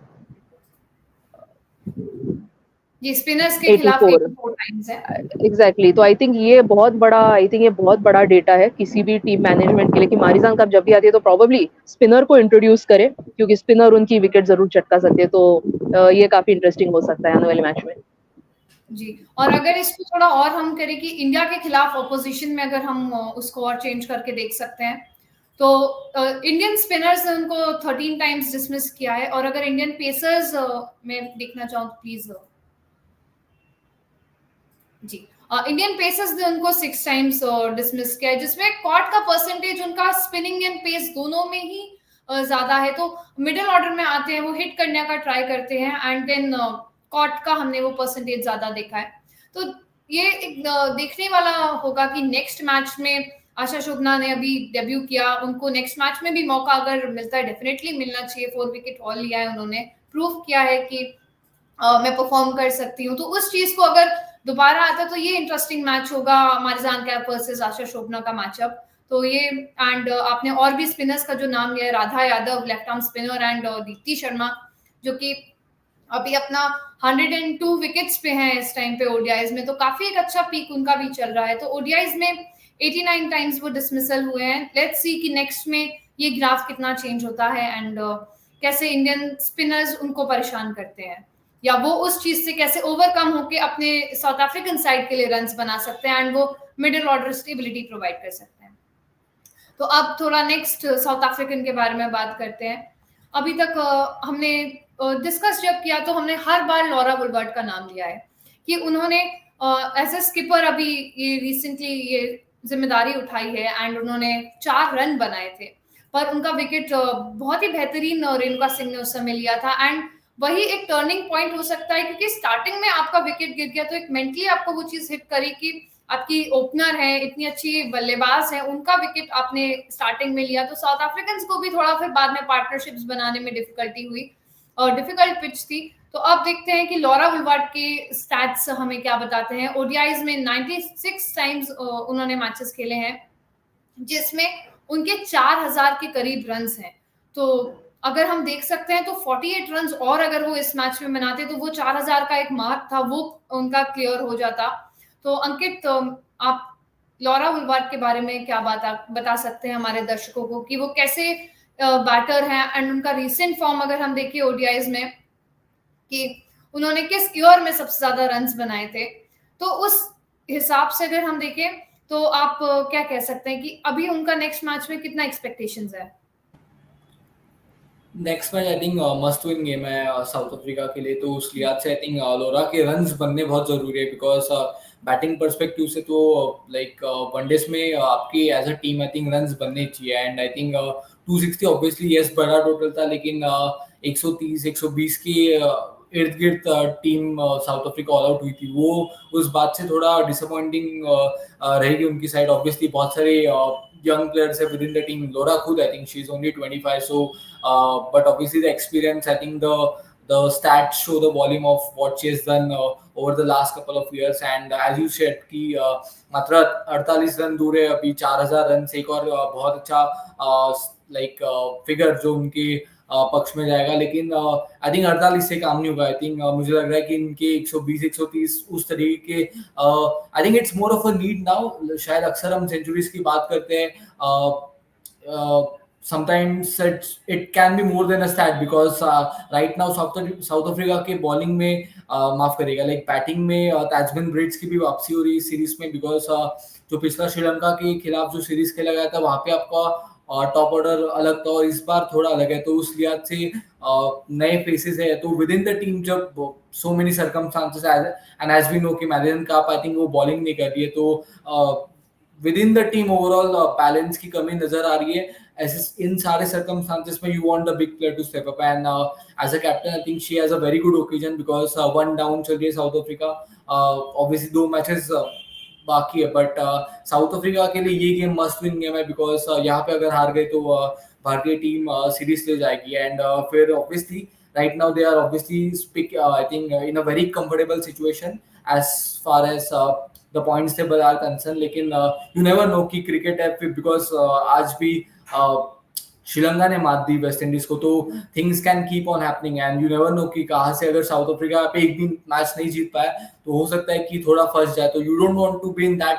जी स्पिनर्स के खिलाफ 84 84 टाइम्स है। एग्जैक्टली। तो आई थिंक ये बहुत बड़ा, आई थिंक ये बहुत बड़ा डेटा है किसी भी टीम मैनेजमेंट के लिए कि मारिजान कप जब भी आती है तो प्रोबेबली स्पिनर को इंट्रोड्यूस करे, क्योंकि स्पिनर उनकी विकेट जरूर चटका सकते हैं। तो ये काफी इंटरेस्टिंग हो सकता है आने वाले मैच में। जी, और अगर इसको थोड़ा और हम करें कि इंडिया के खिलाफ ऑपोजिशन में अगर हम उसको और चेंज करके देख सकते हैं, तो इंडियन स्पिनर्स ने उनको 13 टाइम्स डिसमिस किया है। और अगर इंडियन पेसर्स में देखना चाहूँ तो प्लीज जी इंडियन पेसर्स ने उनको 6 टाइम्स डिसमिस किया है, जिसमें कॉट का परसेंटेज उनका स्पिनिंग एंड पेस दोनों में ही ज्यादा है। तो मिडिल ऑर्डर में आते हैं, वो हिट करने का ट्राई करते हैं, एंड देन कॉट का हमने वो परसेंटेज ज्यादा देखा है। तो ये एक देखने वाला होगा कि नेक्स्ट मैच में आशा शोभना ने अभी डेब्यू किया, उनको नेक्स्ट मैच में भी मौका अगर मिलता है डेफिनेटली मिलना चाहिए। 4 विकेट हॉल लिया है उन्होंने, प्रूव किया है कि मैं परफॉर्म कर सकती हूँ। तो उस चीज को अगर दोबारा आता तो ये इंटरेस्टिंग मैच होगा, मारिजान कैप वर्सेस आशा शोभना का मैचअप। तो ये एंड आपने और भी स्पिनर्स का जो नाम लिया है, Radha Yadav left arm spinner, and Deepti Sharma जो कि अभी अपना 102 विकेट्स पे हैं इस टाइम पे ओडीआईज में, तो काफी एक अच्छा पीक उनका भी चल रहा है। तो ओडीआईज में 89 टाइम्स वो डिसमिसल हुए हैं। लेट्स सी कि नेक्स्ट में ये ग्राफ कितना चेंज होता है, एंड कैसे इंडियन स्पिनर्स उनको परेशान करते हैं, या वो उस चीज से कैसे ओवरकम होके अपने साउथ अफ्रीकन साइड के लिए रन्स बना सकते हैं, एंड वो मिडिल ऑर्डर स्टेबिलिटी प्रोवाइड कर सकते हैं। तो अब थोड़ा नेक्स्ट साउथ अफ्रीकन के बारे में बात करते हैं। अभी तक हमने डिस्कस जब किया तो हमने हर बार लॉरा वुलवर्ट का नाम लिया है कि उन्होंने एज ए स्किपर अभी ये रिसेंटली ये जिम्मेदारी उठाई है, एंड उन्होंने 4 रन बनाए थे, पर उनका विकेट बहुत ही बेहतरीन रेणुका सिंह ने उस समय लिया था। एंड वही एक टर्निंग पॉइंट हो सकता है, क्योंकि स्टार्टिंग में आपका विकेट गिर गया तो एक मेंटली आपको वो चीज हिट करी कि आपकी ओपनर है, इतनी अच्छी बल्लेबाज है, उनका विकेट आपने स्टार्टिंग में लिया। तो साउथ अफ्रीकन को भी थोड़ा फिर बाद में पार्टनरशिप्स बनाने में डिफिकल्टी हुई और डिफिकल्ट पिच थी। तो अब देखते हैं कि लॉरा वुलवर्ट के स्टैट्स हमें क्या बताते हैं। ओडीआईज में 96 टाइम्स उन्होंने मैचेस खेले हैं, जिसमें उनके 4000 के करीब रन्स हैं। तो अगर हम देख सकते हैं तो 48 रन्स और अगर वो इस मैच में बनाते तो वो 4000 का एक मार्क था वो उनका क्लियर हो जाता। तो अंकित आप लॉरा वुलवर्ट के बारे में क्या बता सकते हैं हमारे दर्शकों को कि वो कैसे बैटर हैं, एंड उनका रिसेंट फॉर्म अगर हम देखें ओडीआईज में कि उन्होंने किस ईयर में सबसे ज्यादा रन्स बनाए थे, तो उस हिसाब से अगर हम देखें तो आप क्या कह सकते हैं कि अभी उनका नेक्स्ट मैच में कितना एक्सपेक्टेशंस है? Next match I think must win game है साउथ अफ्रीका के लिए, तो उस लिहाज से आई थिंक लोरा के रन्स बनने बहुत जरूरी है, बिकॉज बैटिंग पर्सपेक्टिव से तो लाइक वनडेज में आपकी as a team I think runs बनने चाहिए। And I think 260 obviously yes बड़ा टोटल था, लेकिन 130 120 की इर्द गिर्द team South Africa all out हुई थी, वो उस बात से थोड़ा डिसअपॉइंटिंग रहेगी उनकी साइड। ऑब्वियसली बहुत सारे young players है within the team. Laura Khud, I think she's only 25, so but obviously the experience, I think the stats show the volume of what she has done over the last couple of years. And as you said कि मात्र 48 रन दूर है अभी 4000 रन से, एक और बहुत अच्छा लाइक फिगर जो उनके पक्ष में जाएगा। लेकिन आई थिंक 48 से काम नहीं होगा। आई थिंक मुझे लग रहा है कि इनके 120 130 उस तरीके के I think it's more of a need now. शायद अक्सर हम सेंचुरीज की बात करते हैं, sometimes it can be more than a stat because right now south Africa के बॉलिंग में माफ करेगा लाइक बैटिंग में ताजमन ब्रिड्स की भी वापसी हो रही है सीरीज में, बिकॉज जो पिछला श्रीलंका के खिलाफ जो सीरीज खेला गया था वहां पे आपका टॉप ऑर्डर अलग था और इस बार थोड़ा अलग है, तो उस लिहाज से नए फेसेस है। तो विद इन द टीम जब so many circumstances and as we know कि मैरियन काप आई थिंक वो बॉलिंग नहीं कर रही है, तो within the team overall balance की कमी नजर आ रही है। ऐसे इन सारे सर्कमस्टांसेस में you want the big player to step up and as a captain I think she has a very good occasion because one down चल रही है साउथ अफ्रीका। ऑब्वियसली 2 मैचेस बाकी है, बट साउथ अफ्रीका के लिए ये गेम मस्ट विन गेम है बिकॉज यहाँ पे अगर हार गए तो भारतीय टीम सीरीज ले जाएगी। एंड फिर obviously right now they are obviously I think in a very comfortable situation as far as the points table are concerned, लेकिन you never know कि क्रिकेट है because आज भी श्रीलंका ने मात दी वेस्ट इंडीज को, तो things can keep on happening and you never know कि कहाँ से अगर साउथ अफ्रीका पे एक दिन मैच नहीं जीत पाए तो हो सकता है कि थोड़ा फंस जाए, तो you don't want to be in that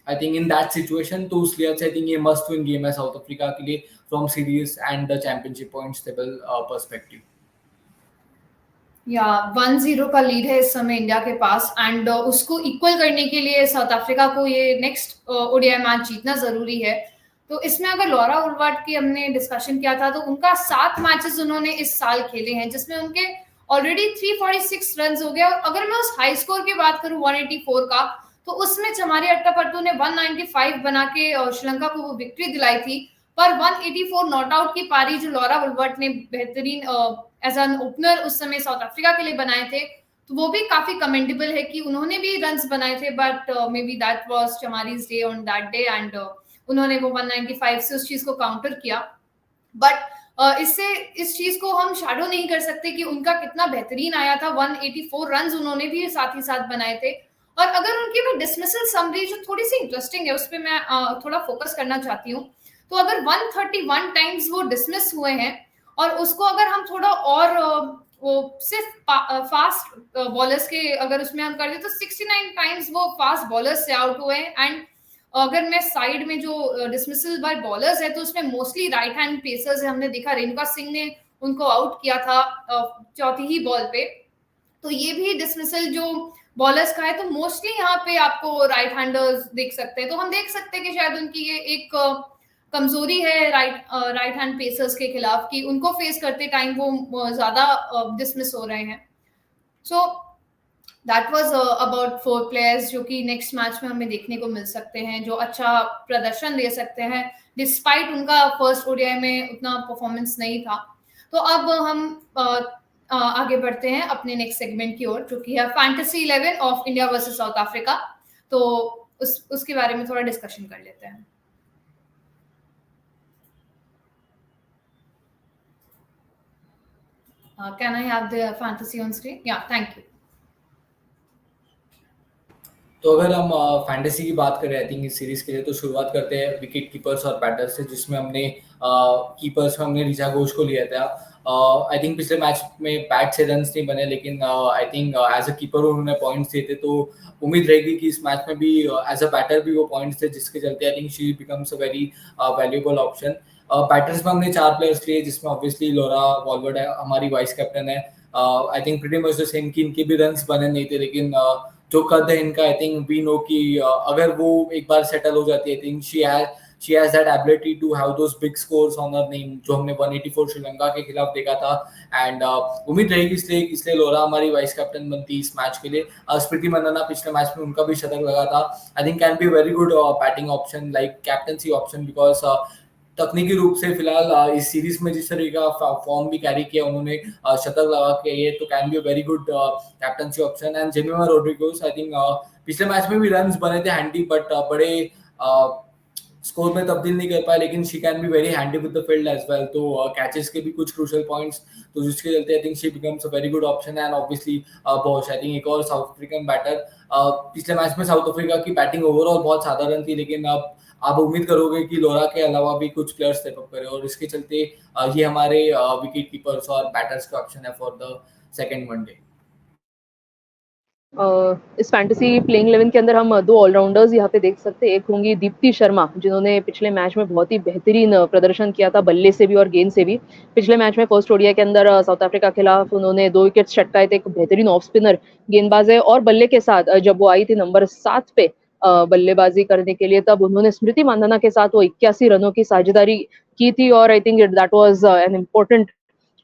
I think in that situation. तो उस लिहाज से आई थिंक ये मस्ट विन गेम है साउथ अफ्रीका के लिए from series and the championship points table perspective. या 1-0 का लीड है इस समय इंडिया के पास एंड उसको इक्वल करने के लिए साउथ अफ्रीका को ये नेक्स्ट ओडीआई मैच जीतना जरूरी है। तो इसमें अगर लॉरा वुलवर्ट की हमने डिस्कशन किया था तो उनका 7 मैचेस उन्होंने इस साल खेले हैं जिसमें उनके ऑलरेडी 346 रन हो गए। और अगर मैं उस हाई स्कोर की बात करूं 184 का, तो उसमें चमारी अट्टापट्टू ने 195 बना के श्रीलंका को वो विक्ट्री दिलाई थी। पर 184 नॉट आउट की पारी जो लॉरा वुलवर्ट ने बेहतरीन एज एन ओपनर उस समय साउथ अफ्रीका के लिए बनाए थे, तो वो भी काफी कमेंडेबल है कि उन्होंने भी रन्स बनाए थे, but may be that was Chamari's day on that day and उन्होंने वो 195 से उस चीज को काउंटर किया। बट इससे इस चीज को हम शैडो नहीं कर सकते कि उनका कितना बेहतरीन आया था। 184 रन्स उन्होंने भी साथ ही साथ बनाए थे। और अगर उनकी मैं डिसमिसल समरी जो थोड़ी सी इंटरेस्टिंग है उस पर मैं थोड़ा फोकस करना चाहती हूँ, तो अगर 131 टाइम्स वो डिसमिस हुए हैं और उसको अगर हम थोड़ा और वो सिर्फ फास्ट बॉलर्स के अगर उसमें हम कर दे तो 69 टाइम्स वो फास्ट बॉलर्स से आउट हुए हैं। एंड अगर मैं साइड में जो डिसमिसल बाय बॉलर्स है तो उसमें मोस्टली राइट हैंड पेसर्स है। हमने देखा रेणुका सिंह ने उनको आउट किया था चौथी ही बॉल पे, तो ये भी डिसमिसल जो बॉलर्स का है तो मोस्टली यहाँ पे आपको राइट हैंडर्स देख सकते हैं। तो हम देख सकते हैं कि शायद उनकी ये एक कमजोरी है राइट हैंड पेसर्स के खिलाफ कि उनको फेस करते टाइम वो ज्यादा डिसमिस हो रहे हैं। So that was about 4 players जो कि नेक्स्ट मैच में हमें देखने को मिल सकते हैं, जो अच्छा प्रदर्शन दे सकते हैं डिस्पाइट उनका फर्स्ट ओडीआई में उतना परफॉर्मेंस नहीं था। तो अब हम आगे बढ़ते हैं अपने नेक्स्ट सेगमेंट की ओर, जो कि है fantasy 11 of India versus south Africa. तो उसके बारे में थोड़ा डिस्कशन कर लेते हैं। Can I have the fantasy on screen? Yeah, thank you. तो अगर हम फैंटेसी की बात करें आई थिंक इस सीरीज के लिए, तो शुरुआत करते हैं विकेट कीपर्स और बैटर्स से, जिसमें हमने कीपर्स में हमने ऋचा घोष को लिया था। आई थिंक पिछले मैच में बैट से रन्स नहीं बने, लेकिन I think as a keeper उन्होंने पॉइंट्स दिए थे, तो उम्मीद रहेगी कि इस मैच में भी एज अ बैटर भी वो पॉइंट्स थे, जिसके चलते I think she becomes a very valuable option. Batters में हमने 4 प्लेयर्स लिए, जिसमें ऑब्वियसली लॉरा वुलवर्ट है, हमारी वाइस कैप्टन है। I think pretty much the same कि इनके भी रन्स बने नहीं थे, लेकिन जो कद है इनका आई थिंक वी नो कि अगर वो एक बार सेटल हो जाती है I think she has that ability to have those big scores on her name, जो हमने 184 श्रीलंका के खिलाफ देखा था। एंड उम्मीद रहेगी इसलिए लॉरा हमारी वाइस कैप्टन बनती इस मैच के लिए। स्मृति मंदाना पिछले मैच में उनका भी शतक लगा था, I think can be very good batting option like captaincy option, because तकनीकी रूप से फिलहाल इस सीरीज में जिस तरह का फॉर्म भी कैरी किया उन्होंने, शतक लगा के, ये तो can be a very good captaincy option. And Jemimah Rodrigues, I think पिछले मैच में भी रन्स बने थे हैंडी, बट बड़े स्कोर में तब्दील नहीं कर पाए, लेकिन she can be very handy with the field as well. तो कैचेस के भी कुछ क्रूशियल पॉइंट्स, तो जिसके चलते I think she becomes a very good option. And obviously Bosch, I think एक और साउथ अफ्रीकन बैटर। पिछले मैच में साउथ अफ्रीका की बैटिंग ओवरऑल बहुत साधारण थी, लेकिन अब आप उम्मीद करोगे कि लोरा के अलावा भी कुछ प्लेयर्स स्टेप अप करें, और इसके चलते ये हमारे विकेट कीपर्स और बैटर्स के ऑप्शन है फॉर द सेकंड वनडे। इस फैंटेसी प्लेइंग 11 के अंदर हम दो ऑलराउंडर्स यहाँ पे देख सकते हैं। एक होंगी दीप्ति शर्मा, जिन्होंने पिछले मैच में बहुत ही बेहतरीन प्रदर्शन किया था, बल्ले से भी और गेंद से भी। पिछले मैच में फर्स्ट ओडीआई के अंदर साउथ अफ्रीका के खिलाफ उन्होंने 2 विकेट्स चटकाए थे। एक बेहतरीन ऑफ स्पिनर गेंदबाज है, और बल्ले के साथ जब वो आई थी नंबर 7 पे बल्लेबाजी करने के लिए, तब उन्होंने स्मृति मांधाना के साथ वो 81 रनों की साझेदारी की थी, और I think that was an important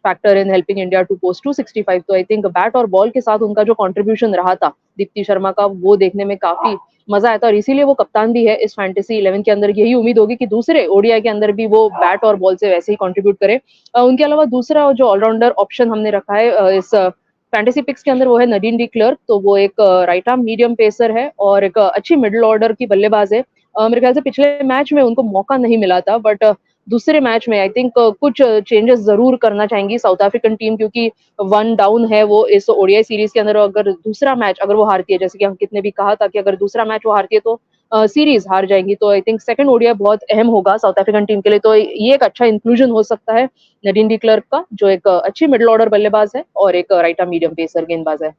factor in helping India to post 265। तो आई थिंक बैट और बॉल के साथ उनका जो कंट्रीब्यूशन रहा था दीप्ति शर्मा का, वो देखने में काफी मजा आया था, और इसीलिए वो कप्तान भी है इस फैंटेसी 11 के अंदर। यही उम्मीद होगी कि दूसरे ओडीआई के अंदर भी वो बैट और बॉल से वैसे ही कंट्रीब्यूट करे। उनके अलावा दूसरा जो ऑलराउंडर ऑप्शन हमने रखा है इस फैंटेसी पिक्स के अंदर, वो है नदीन डी क्लर्क। तो वो एक राइट आर्म मीडियम पेसर है और एक अच्छी मिडिल ऑर्डर की बल्लेबाज है। मेरे ख्याल से पिछले मैच में उनको मौका नहीं मिला था, बट दूसरे मैच में आई थिंक कुछ चेंजेस जरूर करना चाहेंगी साउथ अफ्रीकन टीम, क्योंकि 1 डाउन है वो इस ओडीआई सीरीज के अंदर। अगर दूसरा मैच अगर वो हारती है, जैसे कि हम कितने भी कहा था कि अगर दूसरा मैच वो हारती है तो सीरीज हार जाएंगी, तो आई थिंक सेकंड ओडीआई बहुत अहम होगा साउथ अफ्रीकन टीम के लिए। तो ये एक अच्छा इंक्लूजन हो सकता है नदीन डी क्लर्क का, जो एक अच्छी मिडिल ऑर्डर बल्लेबाज है और एक राइट आर्म मीडियम पेसर गेंदबाज है।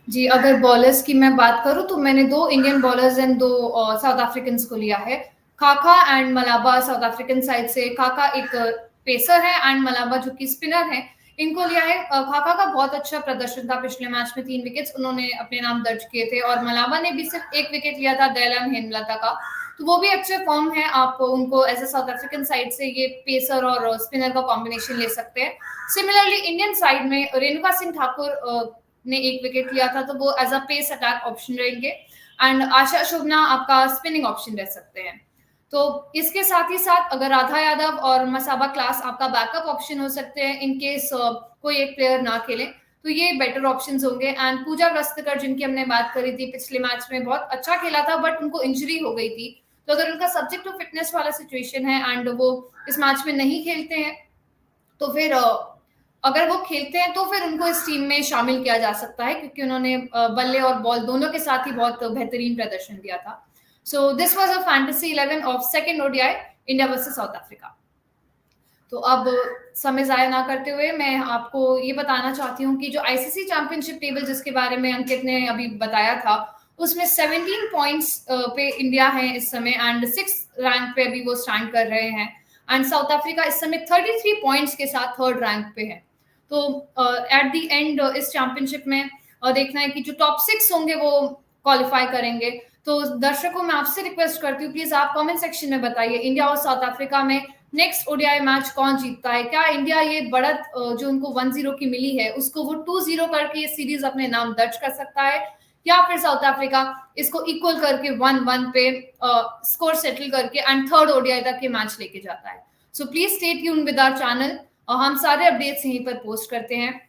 जी, अगर बॉलर्स की मैं बात करूं तो मैंने 2 Indian bowlers and 2 south Africans को लिया है। खाका एंड मलाबा साउथ अफ्रीकन साइड से। खाका एक पेसर है एंड मलाबा जो कि स्पिनर है, इनको लिया है। खाका का बहुत अच्छा प्रदर्शन था पिछले मैच में, 3 विकेट्स उन्होंने अपने नाम दर्ज किए थे, और मलाबा ने भी सिर्फ 1 विकेट लिया था दयालन हेमलता का, तो वो भी अच्छे फॉर्म है। आप उनको as a South African side से ये पेसर और स्पिनर का कॉम्बिनेशन ले सकते हैं। सिमिलरली इंडियन साइड में रेणुका सिंह ठाकुर ने 1 विकेट लिया था, तो वो as a pace attack option रहेंगे, एंड आशा शोभना आपका स्पिनिंग ऑप्शन रह सकते हैं। तो इसके साथ ही साथ अगर राधा यादव और मसाबा क्लास आपका बैकअप ऑप्शन हो सकते हैं इन केस कोई एक प्लेयर ना खेले, तो ये बेटर ऑप्शंस होंगे। एंड पूजा वस्त्रकर, जिनकी हमने बात करी थी, पिछले मैच में बहुत अच्छा खेला था बट उनको इंजरी हो गई थी, तो अगर उनका सब्जेक्ट टू फिटनेस वाला सिचुएशन है एंड वो इस मैच में नहीं खेलते हैं, तो फिर अगर वो खेलते हैं तो फिर उनको इस टीम में शामिल किया जा सकता है, क्योंकि उन्होंने बल्ले और बॉल दोनों के साथ ही बहुत बेहतरीन प्रदर्शन दिया था। So this was a fantasy 11 of second ODI India versus south Africa. तो अब समय जाया ना करते हुए मैं आपको ये बताना चाहती हूँ कि जो आईसीसी चैंपियनशिप टेबल जिसके बारे में अंकित ने अभी बताया था, उसमें 17 पॉइंट्स पे इंडिया है इस समय, एंड 6th रैंक पे अभी वो स्टैंड कर रहे हैं, एंड साउथ अफ्रीका इस समय 33 पॉइंट्स के साथ 3rd रैंक पे है। तो एट द एंड इस चैंपियनशिप में देखना है कि जो टॉप 6 होंगे वो क्वालिफाई करेंगे। तो दर्शकों, मैं आपसे रिक्वेस्ट करती हूँ, प्लीज आप कमेंट सेक्शन में बताइए इंडिया और साउथ अफ्रीका में नेक्स्ट ओडीआई मैच कौन जीतता है। क्या इंडिया ये बढ़त जो उनको 1-0 की मिली है उसको वो 2-0 करके ये सीरीज अपने नाम दर्ज कर सकता है, या फिर साउथ अफ्रीका इसको इक्वल करके 1-1 पे स्कोर सेटल करके एंड 3rd ओडीआई तक के मैच लेके जाता है। So please stay tuned with our channel, हम सारे अपडेट्स यहीं पर पोस्ट करते हैं,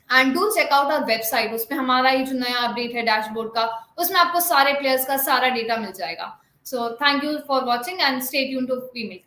and do check out our website. उसमें हमारा ये जो नया अपडेट है डैशबोर्ड का, उसमें आपको सारे प्लेयर्स का सारा डेटा मिल जाएगा। So thank you for watching and stay tuned to female.